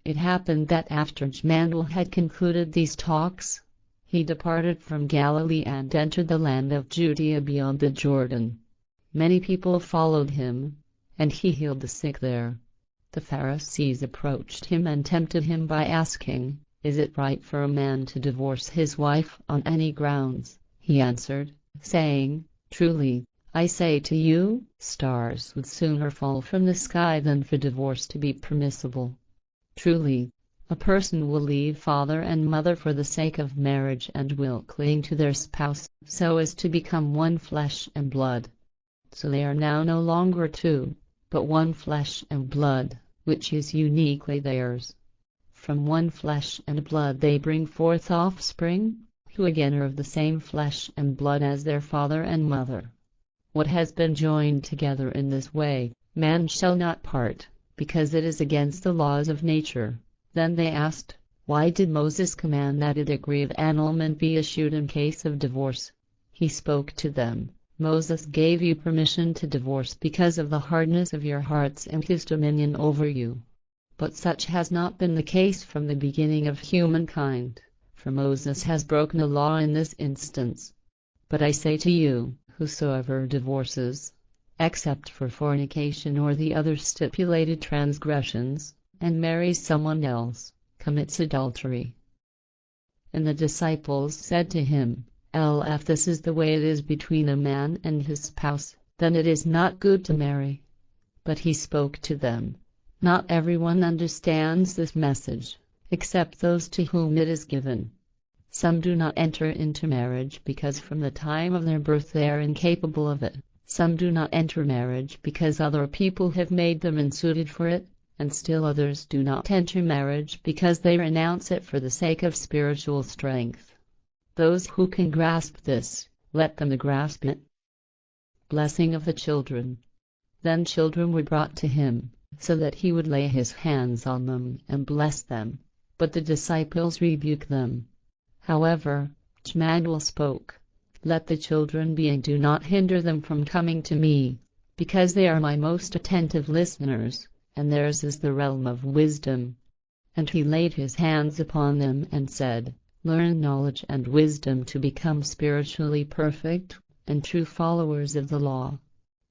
It happened that after Jmmanuel had concluded these talks, he departed from Galilee and entered the land of Judea beyond the Jordan. Many people followed him, and he healed the sick there. The Pharisees approached him and tempted him by asking, "Is it right for a man to divorce his wife on any grounds?" He answered, saying, "Truly, I say to you, stars would sooner fall from the sky than for divorce to be permissible. Truly, a person will leave father and mother for the sake of marriage and will cling to their spouse, so as to become one flesh and blood. So they are now no longer two, but one flesh and blood, which is uniquely theirs. From one flesh and blood they bring forth offspring, who again are of the same flesh and blood as their father and mother. What has been joined together in this way, man shall not part, because it is against the laws of nature." Then they asked, "Why did Moses command that a decree of annulment be issued in case of divorce?" He spoke to them, "Moses gave you permission to divorce because of the hardness of your hearts and his dominion over you. But such has not been the case from the beginning of humankind, for Moses has broken the law in this instance. But I say to you, whosoever divorces, except for fornication or the other stipulated transgressions, and marries someone else, commits adultery." And the disciples said to him, "If this is the way it is between a man and his spouse, then it is not good to marry." But he spoke to them, "Not everyone understands this message, except those to whom it is given. Some do not enter into marriage because from the time of their birth they are incapable of it. Some do not enter marriage because other people have made them unsuited for it, and still others do not enter marriage because they renounce it for the sake of spiritual strength. Those who can grasp this, let them grasp it." Blessing of the children. Then children were brought to him, so that he would lay his hands on them and bless them, but the disciples rebuked them. However, Jmmanuel spoke, "Let the children be and do not hinder them from coming to me, because they are my most attentive listeners, and theirs is the realm of wisdom." And he laid his hands upon them and said, "Learn knowledge and wisdom to become spiritually perfect, and true followers of the law.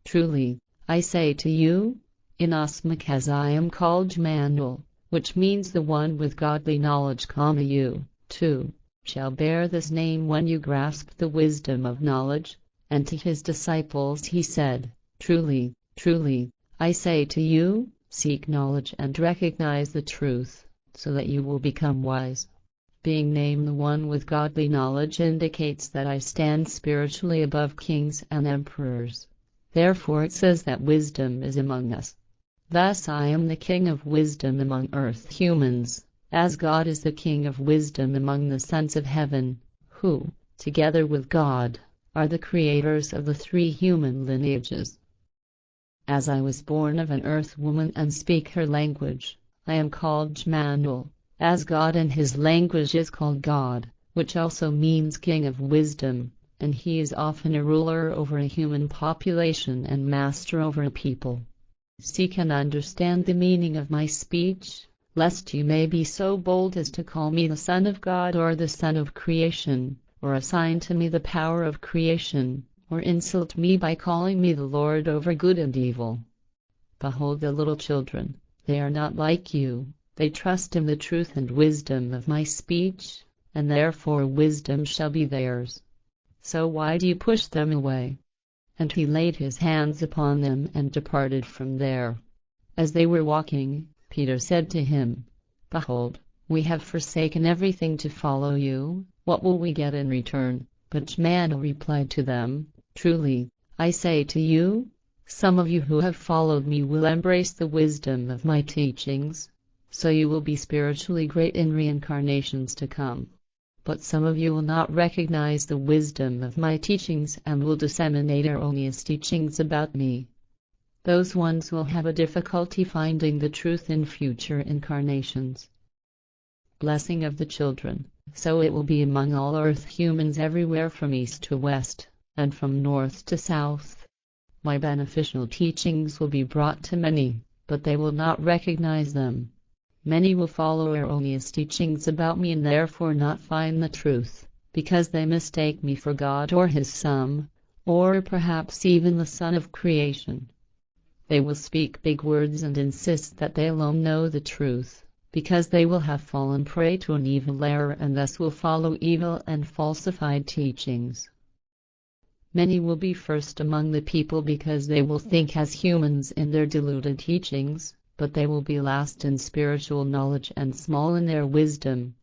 Truly, I say to you, inasmuch as I am called Jmmanuel, which means the one with godly knowledge, you, too, shall bear this name when you grasp the wisdom of knowledge." And to his disciples he said, "Truly, truly, I say to you, seek knowledge and recognize the truth, so that you will become wise." Being named the one with godly knowledge indicates that I stand spiritually above kings and emperors. Therefore it says that wisdom is among us. Thus I am the king of wisdom among earth humans, as God is the king of wisdom among the sons of heaven, who, together with God, are the creators of the three human lineages. As I was born of an earth woman and speak her language, I am called Jmmanuel, as God in his language is called God, which also means king of wisdom, and he is often a ruler over a human population and master over a people. Seek and understand the meaning of my speech, lest you may be so bold as to call me the Son of God or the Son of creation, or assign to me the power of creation, or insult me by calling me the Lord over good and evil. Behold the little children, they are not like you, they trust in the truth and wisdom of my speech, and therefore wisdom shall be theirs. So why do you push them away?" And he laid his hands upon them and departed from there. As they were walking, Peter said to him, "Behold, we have forsaken everything to follow you, what will we get in return?" But Jmmanuel replied to them, "Truly, I say to you, some of you who have followed me will embrace the wisdom of my teachings, so you will be spiritually great in reincarnations to come. But some of you will not recognize the wisdom of my teachings and will disseminate erroneous teachings about me. Those ones will have a difficulty finding the truth in future incarnations." Blessing of the children. So it will be among all earth humans everywhere from east to west, and from north to south. My beneficial teachings will be brought to many, but they will not recognize them. Many will follow erroneous teachings about me and therefore not find the truth, because they mistake me for God or His Son, or perhaps even the Son of creation. They will speak big words and insist that they alone know the truth, because they will have fallen prey to an evil error and thus will follow evil and falsified teachings. Many will be first among the people because they will think as humans in their deluded teachings, but they will be last in spiritual knowledge and small in their wisdom.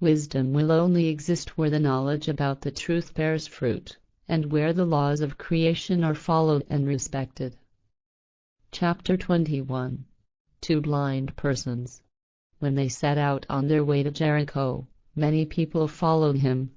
Wisdom will only exist where the knowledge about the truth bears fruit, and where the laws of creation are followed and respected. Chapter 21. 2 blind persons. When they set out on their way to Jericho, many people followed him.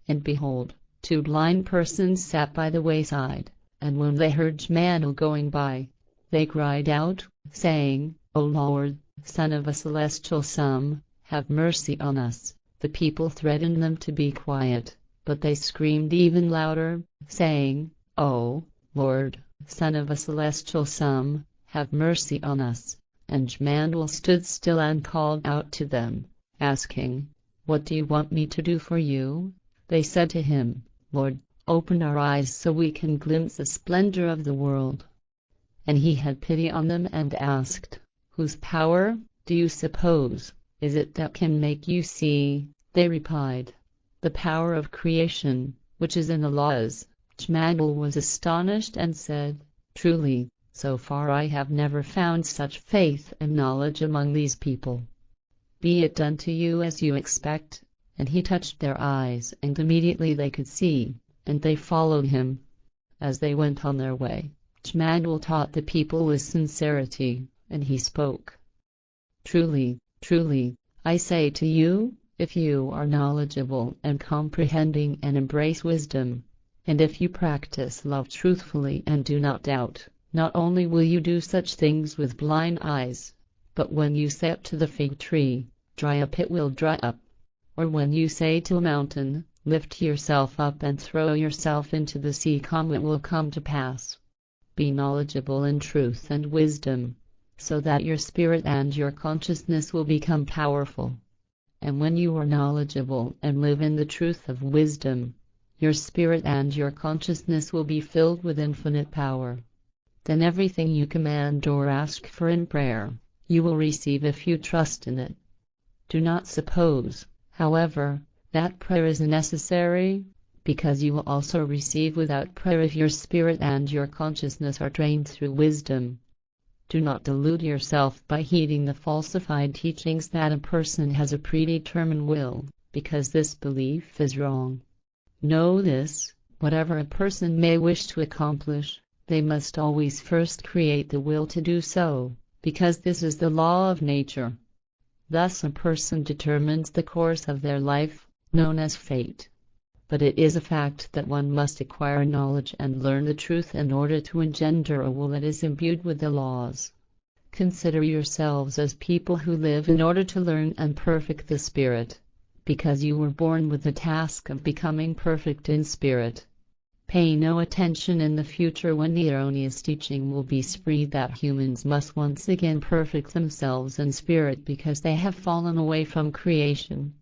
And behold, 2 blind persons sat by the wayside, and when they heard Jmmanuel going by, they cried out, saying, O Lord, Son of a celestial Son, have mercy on us. The people threatened them to be quiet, but they screamed even louder, saying, O Lord, Son of a celestial Son, have mercy on us. And Jmmanuel stood still and called out to them, asking, What do you want me to do for you? They said to him, Lord, open our eyes so we can glimpse the splendor of the world. And he had pity on them and asked, Whose power, do you suppose, is it that can make you see? They replied, The power of creation, which is in the laws. Jmmanuel was astonished and said, Truly, so far I have never found such faith and knowledge among these people. Be it done to you as you expect. And he touched their eyes, and immediately they could see, and they followed him. As they went on their way, Jmmanuel taught the people with sincerity, and he spoke. Truly, truly, I say to you, if you are knowledgeable and comprehending and embrace wisdom, and if you practice love truthfully and do not doubt, not only will you do such things with blind eyes, but when you say to the fig tree, dry up, it will dry up. Or when you say to a mountain, lift yourself up and throw yourself into the sea, it will come to pass. Be knowledgeable in truth and wisdom, so that your spirit and your consciousness will become powerful. And when you are knowledgeable and live in the truth of wisdom, your spirit and your consciousness will be filled with infinite power. Then everything you command or ask for in prayer, you will receive if you trust in it. Do not suppose, however, that prayer is necessary, because you will also receive without prayer if your spirit and your consciousness are trained through wisdom. Do not delude yourself by heeding the falsified teachings that a person has a predetermined will, because this belief is wrong. Know this, whatever a person may wish to accomplish, they must always first create the will to do so, because this is the law of nature. Thus a person determines the course of their life, known as fate. But it is a fact that one must acquire knowledge and learn the truth in order to engender a will that is imbued with the laws. Consider yourselves as people who live in order to learn and perfect the spirit, because you were born with the task of becoming perfect in spirit. Pay no attention in the future when the erroneous teaching will be spread that humans must once again perfect themselves in spirit because they have fallen away from creation.